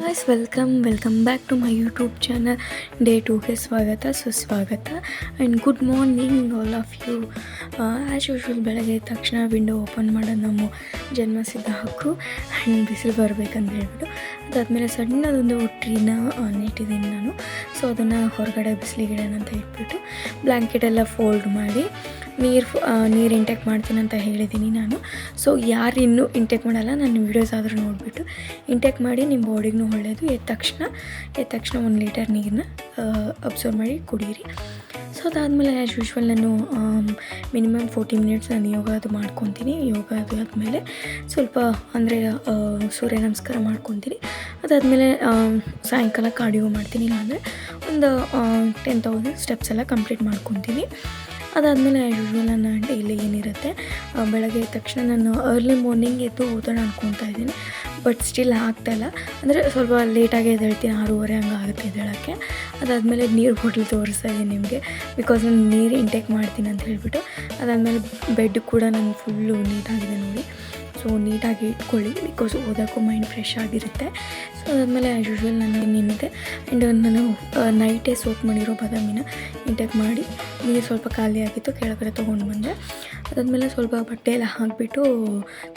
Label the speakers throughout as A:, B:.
A: Guys welcome back to my YouTube channel. Day 2ಗೆ ಸ್ವಾಗತ ಸುಸ್ವಾಗತ and good morning all of you. As usual ಬೆಳಗ್ಗೆ ಎದ್ದ ತಕ್ಷಣ ವಿಂಡೋ ಓಪನ್ ಮಾಡೋದು ನಮ್ಮ ಜನ್ಮಸಿದ್ಧ ಹಕ್ಕು ಆ್ಯಂಡ್ ಬಿಸಿಲು ಬರಬೇಕಂತ ಹೇಳ್ಬಿಟ್ಟು ಅದಾದಮೇಲೆ ಸಣ್ಣದೊಂದು ಟ್ರೀನ ನೆಟ್ಟಿದ್ದೀನಿ ನಾನು. ಸೊ ಅದನ್ನು ಹೊರಗಡೆ ಬಿಸಿಲಿಗಿಡೋಣ ಅಂತ ಇಟ್ಬಿಟ್ಟು ಬ್ಲ್ಯಾಂಕೆಟೆಲ್ಲ ಫೋಲ್ಡ್ ಮಾಡಿ ನೀರು ಇಂಟೇಕ್ ಮಾಡ್ತೀನಿ ಅಂತ ಹೇಳಿದ್ದೀನಿ ನಾನು. ಸೊ ಯಾರು ಇನ್ನೂ ಇಂಟೇಕ್ ಮಾಡಲ್ಲ, ನನ್ನ ವೀಡಿಯೋಸ್ ಆದರೂ ನೋಡಿಬಿಟ್ಟು ಇಂಟೇಕ್ ಮಾಡಿ ನಿಮ್ಮ ಬಾಡಿಗೂ ಒಳ್ಳೆಯದು. ಎದ್ದ ತಕ್ಷಣ 1 ಲೀಟರ್ ನೀರನ್ನ ಅಬ್ಸರ್ವ್ ಮಾಡಿ ಕುಡೀರಿ. ಸೊ ಅದಾದಮೇಲೆ ಆ್ಯಸ್ ಯೂಶ್ವಲ್ ನಾನು ಮಿನಿಮಮ್ 40 ಮಿನಿಟ್ಸ್ ನಾನು ಯೋಗ ಅದು ಮಾಡ್ಕೊತೀನಿ. ಯೋಗ ಅದು ಆದಮೇಲೆ ಸ್ವಲ್ಪ ಅಂದರೆ ಸೂರ್ಯ ನಮಸ್ಕಾರ ಮಾಡ್ಕೊತೀನಿ. ಅದಾದಮೇಲೆ ಸಾಯಂಕಾಲ ಕಾರ್ಡಿಯೋ ಮಾಡ್ತೀನಿ. ಇಲ್ಲಾಂದರೆ ಒಂದು 10,000 ಸ್ಟೆಪ್ಸ್ ಎಲ್ಲ ಕಂಪ್ಲೀಟ್ ಮಾಡ್ಕೊತೀನಿ. ಅದಾದಮೇಲೆ ಆ್ಯಸ್ ಯೂಶ್ವಲ್ ನನ್ನ ಡೈಲಿ ಏನಿರುತ್ತೆ, ಬೆಳಗ್ಗೆ ಎದ್ದ ತಕ್ಷಣ ನಾನು ಅರ್ಲಿ ಮಾರ್ನಿಂಗ್ ಎದ್ದು ಓದೋಣ ಅಂದ್ಕೊತಾ ಇದ್ದೀನಿ. ಬಟ್ ಸ್ಟಿಲ್ ಆಗ್ತಾಯಿಲ್ಲ, ಅಂದರೆ ಸ್ವಲ್ಪ ಲೇಟಾಗಿ ಎದ್ದೇಳ್ತೀನಿ, 6:30 ಹಂಗೆ ಆಗುತ್ತೆ ಎದ್ದೇಳೋಕ್ಕೆ. ಅದಾದಮೇಲೆ ನೀರು ಬಾಟ್ಲ್ ತೋರಿಸ್ತಾ ಇದ್ದೀನಿ ನಿಮಗೆ, ಬಿಕಾಸ್ ನಾನು ನೀರು ಇಂಟೇಕ್ ಮಾಡ್ತೀನಿ ಅಂತ ಹೇಳ್ಬಿಟ್ಟು. ಅದಾದಮೇಲೆ ಬೆಡ್ ಕೂಡ ನಾನು ಫುಲ್ಲು ನೀಟಾಗಿದೆ ನೋಡಿ. ಸೊ ನೀಟಾಗಿ ಇಟ್ಕೊಳ್ಳಿ, ಬಿಕಾಸ್ ಓದೋಕ್ಕೂ ಮೈಂಡ್ ಫ್ರೆಶ್ ಆಗಿರುತ್ತೆ. ಸೊ ಅದಾದಮೇಲೆ ಆ್ಯಸ್ ಯೂಶ್ವಲ್ ನಾನು ಏನಿದೆ ಆ್ಯಂಡ್ ನಾನು ನೈಟೇ ಸೋಪ್ ಮಾಡಿರೋ ಬಾದಾಮಿನ ಇಂಟೇಕ್ ಮಾಡಿ ನೀರು ಸ್ವಲ್ಪ ಖಾಲಿ ಆಗಿತ್ತು, ಕೆಳಗಡೆ ತೊಗೊಂಡು ಬಂದೆ. ಅದಾದಮೇಲೆ ಸ್ವಲ್ಪ ಬಟ್ಟೆ ಎಲ್ಲ ಹಾಕಿಬಿಟ್ಟು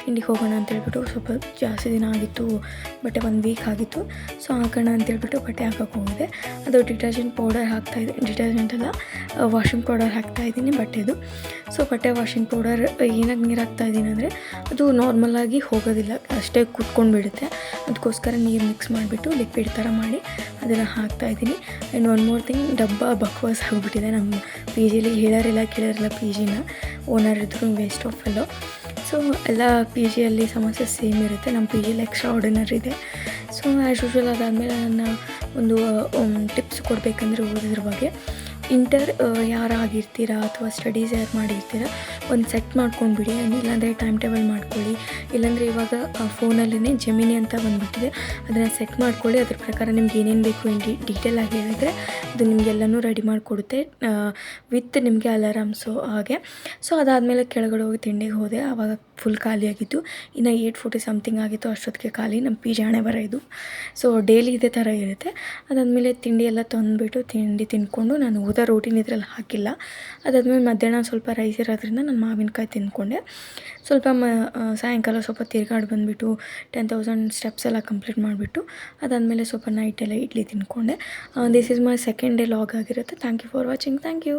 A: ತಿಂಡಿಗೆ ಹೋಗೋಣ ಅಂತೇಳ್ಬಿಟ್ಟು, ಸ್ವಲ್ಪ ಜಾಸ್ತಿ ದಿನ ಆಗಿತ್ತು, ಬಟ್ಟೆ 1 ವೀಕ್ ಆಗಿತ್ತು. ಸೊ ಹಾಕೋಣ ಅಂತೇಳ್ಬಿಟ್ಟು ಬಟ್ಟೆ ಹಾಕೋಕ್ಕೆ ಹೋಗಿದೆ. ಅದು ಡಿಟರ್ಜೆಂಟ್ ಪೌಡರ್ ಹಾಕ್ತಾಯಿದ್ದೆ, ಡಿಟರ್ಜೆಂಟ್ ಎಲ್ಲ ವಾಷಿಂಗ್ ಪೌಡರ್ ಹಾಕ್ತಾಯಿದ್ದೀನಿ ಬಟ್ಟೆದು. ಸೊ ಬಟ್ಟೆ ವಾಷಿಂಗ್ ಪೌಡರ್ ಏನಕ್ಕೆ ನೀರು ಹಾಕ್ತಾಯಿದ್ದೀನಿ ಅಂದರೆ ಅದು ನಾರ್ಮಲಾಗಿ ಹೋಗೋದಿಲ್ಲ, ಅಷ್ಟೇ ಕುತ್ಕೊಂಡು ಬಿಡುತ್ತೆ. ಅದಕ್ಕೋಸ್ಕರ ನೀರು ಮಿಕ್ಸ್ ಮಾಡಿಬಿಟ್ಟು ಲಿಕ್ವಿಡ್ ಥರ ಮಾಡಿ ಅದನ್ನು ಹಾಕ್ತಾಯಿದ್ದೀನಿ. ಆ್ಯಂಡ್ ಒನ್ ಮೋರ್ ಥಿಂಗ್, ಡಬ್ಬ ಬಕ್ವಾಸ್ ಆಗಿಬಿಟ್ಟಿದೆ ನಮ್ಮ ಪಿ ಜಿಲಿ. ಕೇಳೋರಿಲ್ಲ ಪಿ ಜಿನ, ಓನರ್ ಇದ್ರೂ ವೇಸ್ಟ್ ಆಫ್ ಎಲ್ಲೋ. ಸೊ ಎಲ್ಲ ಪಿ ಜಿಯಲ್ಲಿ ಸಮಸ್ಯೆ ಸೇಮ್ ಇರುತ್ತೆ, ನಮ್ಮ ಪಿ ಜಿಯಲ್ಲಿ ಎಕ್ಸ್ಟ್ರಾ ಆರ್ಡಿನರಿ ಇದೆ. ಸೊ ಆ್ಯಸ್ ಯೂಶ್ವಲ್ ಅದಾದಮೇಲೆ ನನ್ನ ಒಂದು ಟಿಪ್ಸ್ ಕೊಡಬೇಕಂದ್ರೆ ಓದೋದ್ರ ಬಗ್ಗೆ. ಯಾರು ಆಗಿರ್ತೀರಾ ಅಥವಾ ಸ್ಟಡೀಸ್ ಯಾರು ಮಾಡಿರ್ತೀರ, ಒಂದು ಸೆಟ್ ಮಾಡ್ಕೊಂಡ್ಬಿಡಿ. ಇಲ್ಲಾಂದರೆ ಟೈಮ್ ಟೇಬಲ್ ಮಾಡ್ಕೊಳ್ಳಿ, ಇಲ್ಲಾಂದರೆ ಇವಾಗ ಫೋನಲ್ಲೇ ಜೆಮಿನಿ ಅಂತ ಬಂದುಬಿಟ್ಟಿದೆ, ಅದನ್ನು ಸೆಟ್ ಮಾಡ್ಕೊಳ್ಳಿ. ಅದ್ರ ಪ್ರಕಾರ ನಿಮ್ಗೆ ಏನೇನು ಬೇಕು ಡೀಟೇಲ್ ಆಗಿ ಹೇಳಿದ್ರೆ ಅದು ನಿಮಗೆಲ್ಲನೂ ರೆಡಿ ಮಾಡಿಕೊಡುತ್ತೆ, ವಿತ್ ನಿಮಗೆ ಅಲಾರಾಮ್ಸು ಹಾಗೆ. ಸೊ ಅದಾದಮೇಲೆ ಕೆಳಗಡೆ ಹೋಗಿ ತಿಂಡಿಗೆ ಹೋದೆ, ಆವಾಗ ಫುಲ್ ಖಾಲಿಯಾಗಿತ್ತು. ಇನ್ನು 8:40 ಸಮಥಿಂಗ್ ಆಗಿತ್ತು, ಅಷ್ಟೊತ್ತಿಗೆ ಖಾಲಿ. ನಮ್ಮ ಪಿ ಜಿ ಹಣೆ ಬರ ಇದು. ಸೊ ಡೈಲಿ ಇದೇ ಥರ ಇರುತ್ತೆ. ಅದಾದಮೇಲೆ ತಿಂಡಿ ಎಲ್ಲ ತಂದುಬಿಟ್ಟು ತಿಂಡಿ ತಿಂದ್ಕೊಂಡು, ನಾನು ಓದೋ ರೋಟಿನ್ ಇದರಲ್ಲಿ ಹಾಕಿಲ್ಲ. ಅದಾದಮೇಲೆ ಮಧ್ಯಾಹ್ನ ಸ್ವಲ್ಪ ರೈಸ್ ಇರೋದ್ರಿಂದ ನಾನು ಮಾವಿನಕಾಯಿ ತಿಂದ್ಕೊಂಡೆ. ಸ್ವಲ್ಪ ಸಾಯಂಕಾಲ ಸ್ವಲ್ಪ ತಿರ್ಗಾಡಿ ಬಂದುಬಿಟ್ಟು 10,000 ಸ್ಟೆಪ್ಸ್ ಎಲ್ಲ ಕಂಪ್ಲೀಟ್ ಮಾಡಿಬಿಟ್ಟು ಅದಾದಮೇಲೆ ಸ್ವಲ್ಪ ನೈಟೆಲ್ಲ ಇಡ್ಲಿ ತಿಂದ್ಕೊಂಡೆ. This is my second day log ಆಗಿರುತ್ತೆ. Thank you for watching. Thank you.